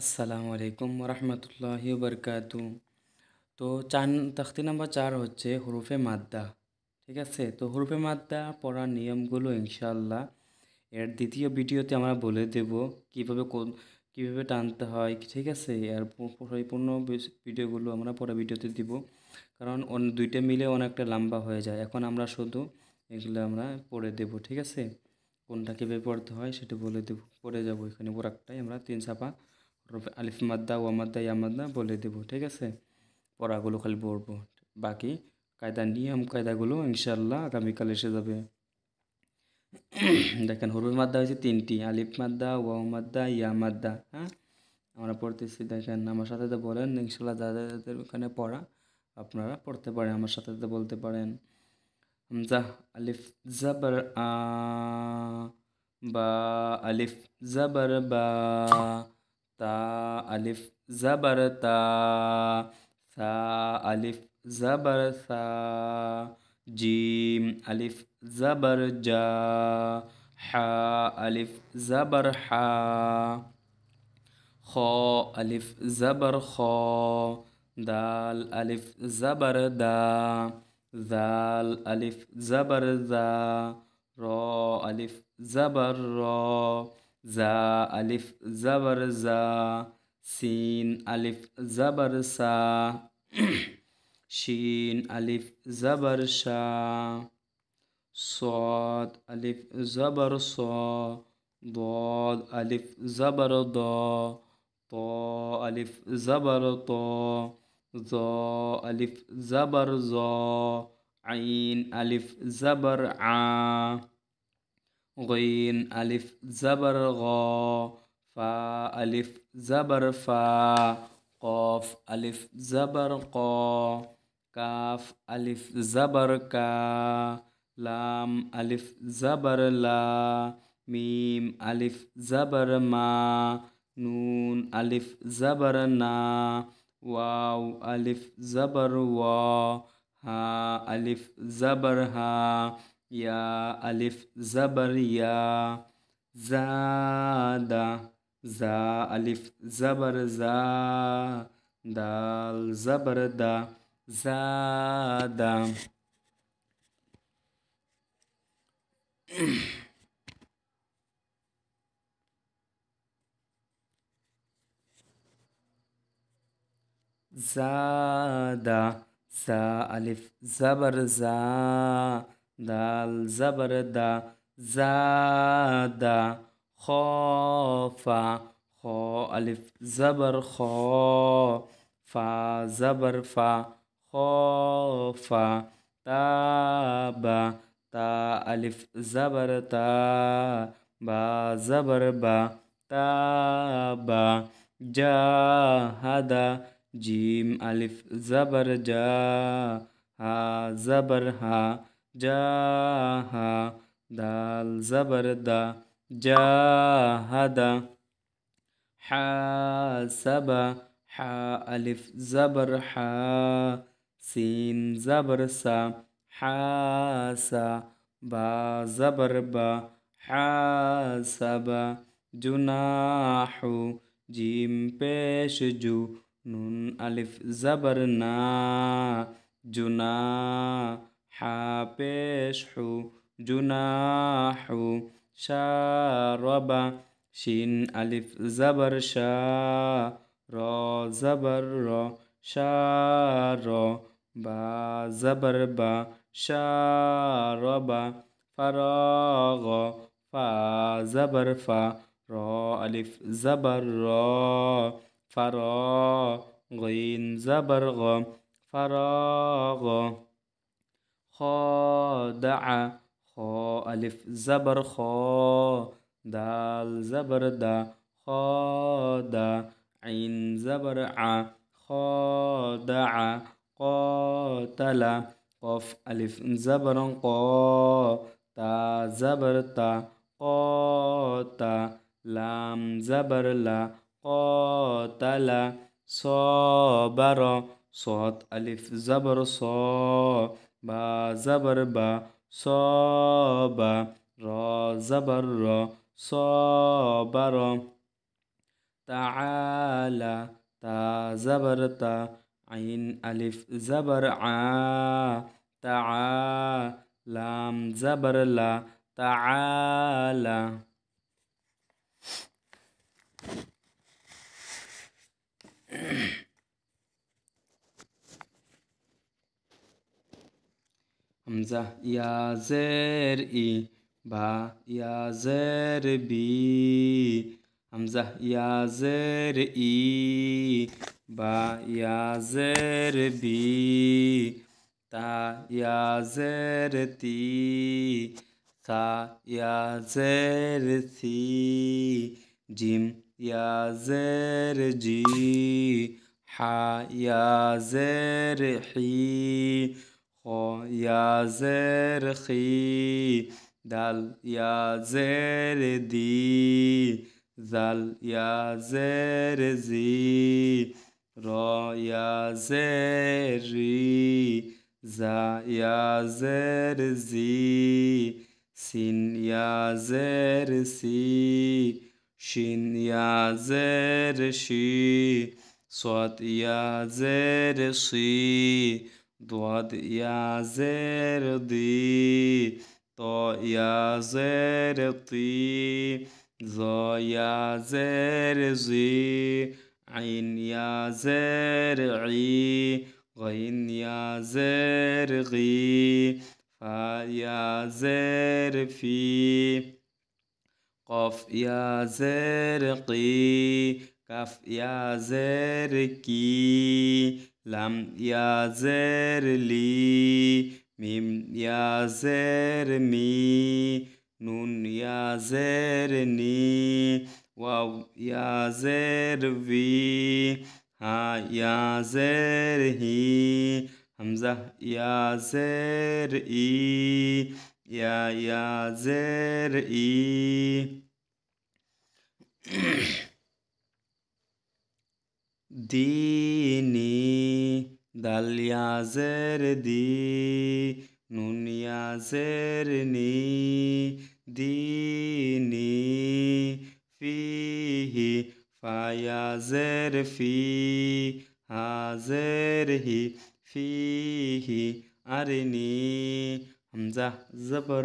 আসসালামু আলাইকুম রহমতুল্লাহি বরকাতু। তো চার তখতি নাম্বার 4 হচ্ছে হুরুফে মাদ্দা। ঠিক আছে, তো হুরুফে মাদ্দা পড়ার নিয়মগুলো ইনশাআল্লাহ এর দ্বিতীয় ভিডিওতে আমরা বলে দেব কিভাবে টানতে হয়। ঠিক আছে, এর পরিপূর্ণ ভিডিওগুলো আমরা পরের ভিডিওতে দিব, কারণ দুইটা মিলে অনেকটা লম্বা হয়ে যায়। এখন আমরা শুধু এগুলো আমরা পড়ে দেব। ঠিক আছে, কোনটা কীভাবে পড়তে হয় সেটা বলে দেব, পড়ে যাব। এখানে পুরাটাই আমরা 3 ছাপা আলিফ মাদ্দা ওয়া মাদ্দা ইয়া মাদ্দা বলে দেব। ঠিক আছে, পড়াগুলো খালি পড়বো, বাকি কায়দাগুলো ইনশাআল্লাহ আগামীকাল এসে যাবে। দেখেন, হরুফ মাদ্দা হয়েছে 3টি: আলিফ মাদ্দা, ওয়াও মাদ্দা, ইয়া মাদ্দা। হ্যাঁ, আমরা পড়তেছি, দেখেন আমার সাথে তো বলেন ইনশাআল্লাহ। যাদের ওখানে পড়া আপনারা পড়তে পারেন, আমার সাথে সাথে বলতে পারেন। হামজা, আলিফ জাবার আ, বা, আলিফ জাবার বা, তা, আলিফ জাবার তা, সা, আলিফ জাবার সা, জিম, আলিফ জাবার জা, হা, আলিফ জাবার হা, খ, আলিফ জাবার খ, দাল, আলিফ জাবার দা, জাল, আলিফ জাবার জা, র, আলিফ জাবার র, জা, আলিফ জাবার জা, সিন, আলিফ জাবার সা, শিন, আলিফ জাবার শা, صاد ألف زبر صا، ضاد ألف زبر ضا، طا ألف زبر طا، ظا ألف زبر ظا، عين ألف زبر عا، غين ألف زبر غا، فا ألف زبر فا، قاف ألف زبر قا، কাফ আলিফ জাবার কা, লাম আলিফ জাবার লা, মিম আলিফ জাবার মা, নুন আলিফ জাবার না, ওয়াও আলিফ জাবার ওয়া, হা আলিফ জাবার হা, ইয়া আলিফ জাবার ইয়া, জাদা, জা আলিফ জাবার জা, দাল জাবার দা, জাদা। জাদা, জা আলিফ জাবার জা, দাল জাবার দা, জাদা। খফা, খ আলিফ জাবার খ, ফা জাবার ফা, খফা। তাবা, তা আলিফ জাবার তা, বা জাবার বা, তাবা। জাহাদা, জিম আলিফ জাবার জা, হা জাবার হা, জাহা, দাল জাবার দা, জাহাদা। হাসাবা, হা আলিফ জাবার হা, সিন জাবার সা, হাসা, বা জাবার বা, হাসাবা। জুনাহু, জিম পেশ জু, নুন আলিফ জাবার না, জুনা, হা পেশ হু, জুনাহু। শারবা, শিন আলিফ জাবার শা, র জাবার র, শার, বা জাবার বা, শারবা। ফারাগ, ফা জাবার ফা, র আলিফ জাবার র, ফার, গইন জাবার গ, ফারাগ। খাদাআ, খ আলিফ জাবার খ, দাল জাবার দা, খাদা, আইন জাবার আ, খাদাআ। قاتلا, কফ আলিফ জাবার ক, তা জাবার তা, قاتا, লাম জাবার লা, قاتلا. صبر, صاد আলিফ জাবার স, বা জাবার বা, সবা, র জাবার র, সবার। تعالى تا زبر تا عين ألف زبر ع تعا لام زبر لا تعالى همزة يا زر إي با يا زر بي همزة يا زر إي با يا زر بي تا يا زر تي ثا يا زر ثي جيم يا زر جي حا يا زر حي خو يا زر خي دال يا زر دي ذل يا زر زي را يا زر ري زا يا زر زي سين يا زر سي شين يا زر شي صاد يا زر صي ضاد يا زر ضي طا يا زر طي ظا يا زر زي عين يا زر عي غين يا زر غي فا يا زر في قاف يا زر قي كاف يا زر كي لام يا زر لي ميم يا زر مي نون يا زر ني واو يا زر في ها يا زر هي همزة يا زر إي يا زر إي ديني دال يا زر دي نون يا زر ني ديني فيه فا يا زر في ها زر هي فيه أرني همزة زبر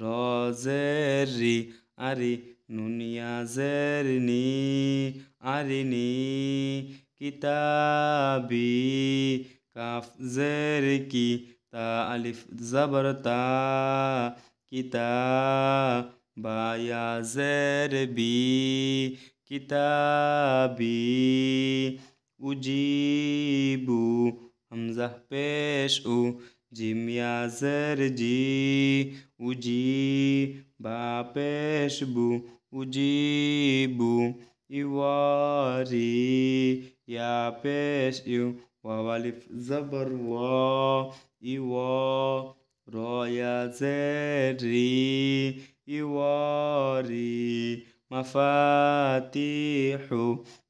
را زر ري أري نون يا زر ني أرني كتابي كاف زر كي تا ألف زبر تا كتاب با يا زر بي كتابي أجيب همزة پیش او جيم يا زر جي أجي با پیش بو أجيب إواري يا پیش إو واو ألف زبر وا إوا را يا زري إواري مفاتيح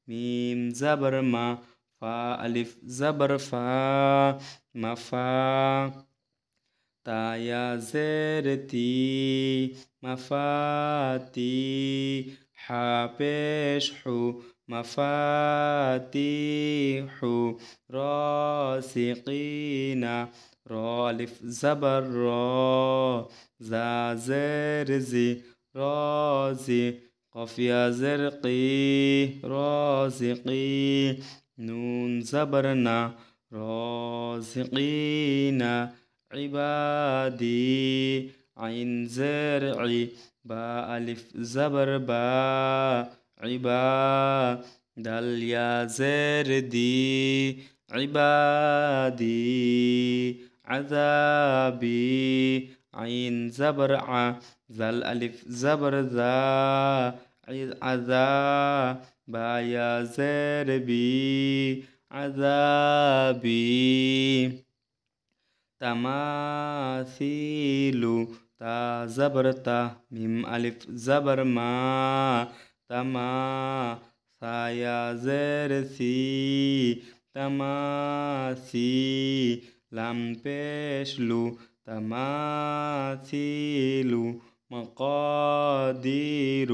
ميم زبر ما فا ألف زبر فا مفا تا يا زر تي مفاتي حا پیش حو مفاتيح راسقين را ألف زبر را زا زر زي رازي قاف يا زرقي رازقي نون زبرنا رازقين عبادي عين زرعي با ألف زبر با عبا دال يا زردي عبادي عذابي عين زبر ع ذل ألف زبر ذا عذا با يا زربي عذابي تماثيل تا زبر تا ميم ألف زبر ما تما ثا يا زر ثي تماثي لام بشلو تماثيل مقادير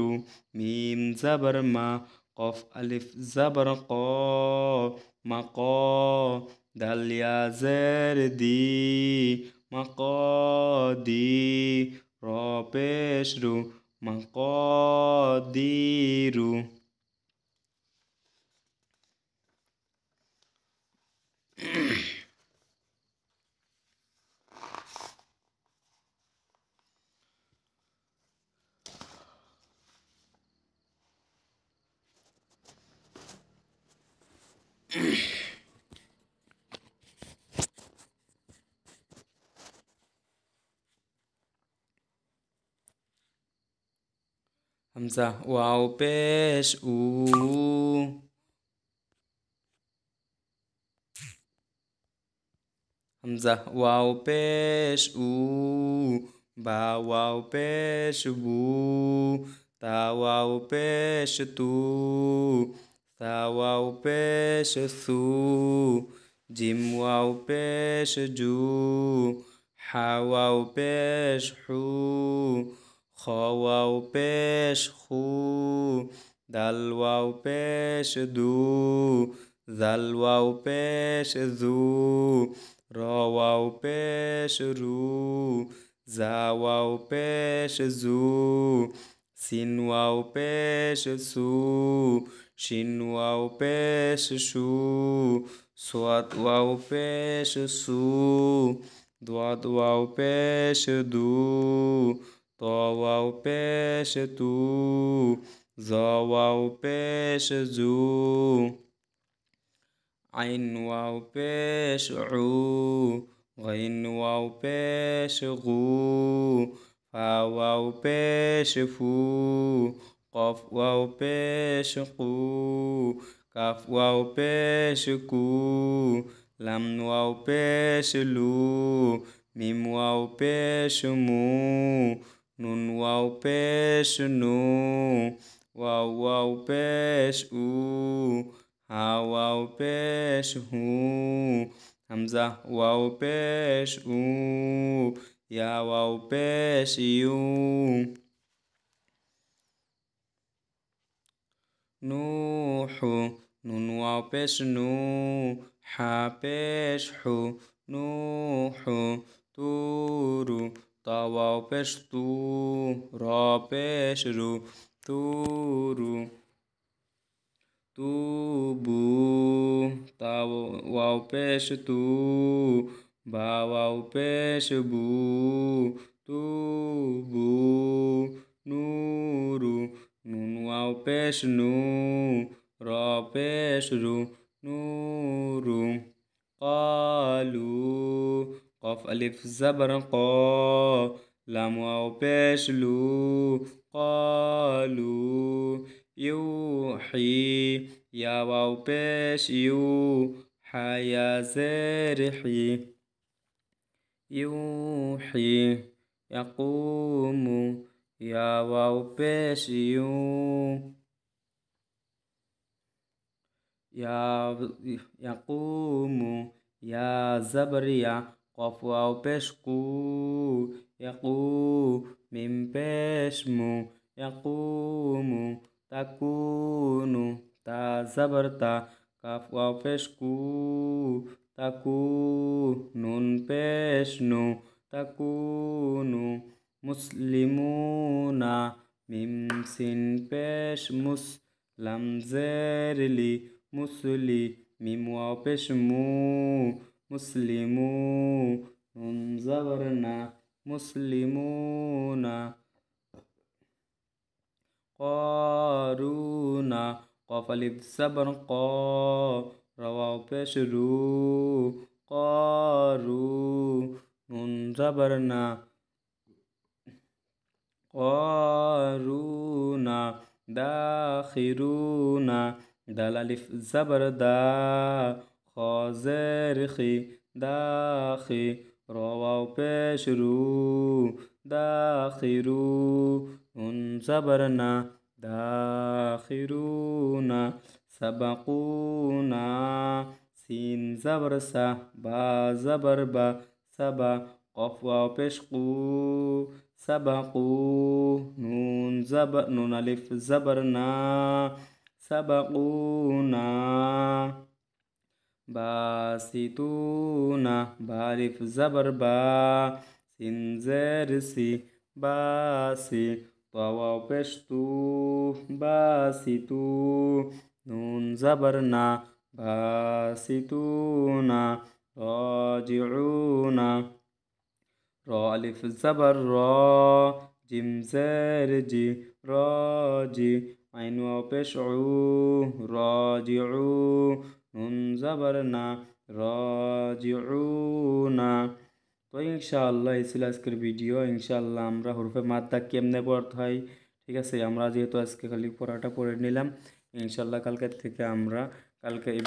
ميم زبر ما قاف ألف زبر قا مقا دال يا زر دي مقادي را پیش رو مقادير. همزة واو پیش او همزة واو پیش او با واو پیش بو تا واو پیش تو ثا واو پیش ثو جيم واو پیش جو حا واو پیش حو خا واو پیش خو دال واو پیش دو ذل واو پیش ذو را واو پیش رو زا واو پیش زو سین واو پیش سو شین واو پیش شو صاد واو پیش سو ضاد واو پیش دو طا واو پیش تو ظا واو پیش زو عين واو پیش عو غين واو پیش غو فا واو پیش فو قاف واو پیش قو کاف واو پیش کو لام واو پیش لو میم واو پیش مو نون واو پیش نو واو واو پیش او ها واو پیش هو همزة واو پیش او یا واو پیش یو نوح نون واو پیش نو حا پیش حو نوح تورو طا واو پیش تو را پیش رو تورو توبو تا واو پیش تو با واو پیش بو توبو نورو نون واو پیش نو را پیش رو نورو قالو قاف ألف زبر قا لام واو پیش لو قالو يوحي يا واو پیش يو حا يا زر حي يوحي يقوم يا واو پیش يو يقوم يا زبر يا قاف واو پیش قو يقو ميم پیش مو يقوم تكون تا زبر تا کاف واو پیش کو تکو نون پیش نو تکونو مسلمون میم سین پیش مس لم زر لی مسلی میم واو پیش مو مسلمو نون زبرنا مسلمون قارون قاف ألف زبر قا را واو پیش رو قارو نون زبرنا قارون داخرون دال ألف زبر دا خا زر خي داخي را واو پیش رو داخرو نون زبرنا داخرون سبقونا سين زبر سا با زبر با سبا قاف واو پیش قو سبقو نون ألف زبر نا সাবাকুনা বাসিতুনা বারিফ জাবর বা সিন জের সি বাসি তাওয়া পেশতু বাসিতু নুন জাবর না বাসিতুনা রাজিউনা র আলিফ জাবর র জিম জের জি রাজি আইন ওয়াও পেশ উ রাজিউ নুন জাবর না রাজিউনা। তো ইনশাআল্লাহ এই ছিল আজকের ভিডিও। ইনশাআল্লাহ আমরা হরফে মাদ্দা কেমনে পড়তে হয়, ঠিক আছে, আমরা যেহেতু আজকে খালি পড়াটা পড়ে নিলাম, ইনশাআল্লাহ কালকের থেকে আমরা কালকে এই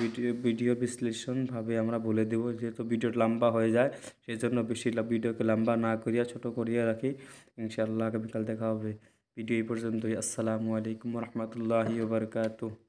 ভিডিও বিশ্লেষণভাবে আমরা বলে দেবো, যেহেতু ভিডিও লম্বা হয়ে যায় সেই জন্য বেশি ভিডিওকে লম্বা না করিয়া ছোট করিয়া রাখি। ইনশাআল্লাহ আগামীকাল দেখা হবে। ভিডিও এই পর্যন্তই। আসসালামু আলাইকুম রহমতুল্লাহি ওয়া বারাকাতুহু।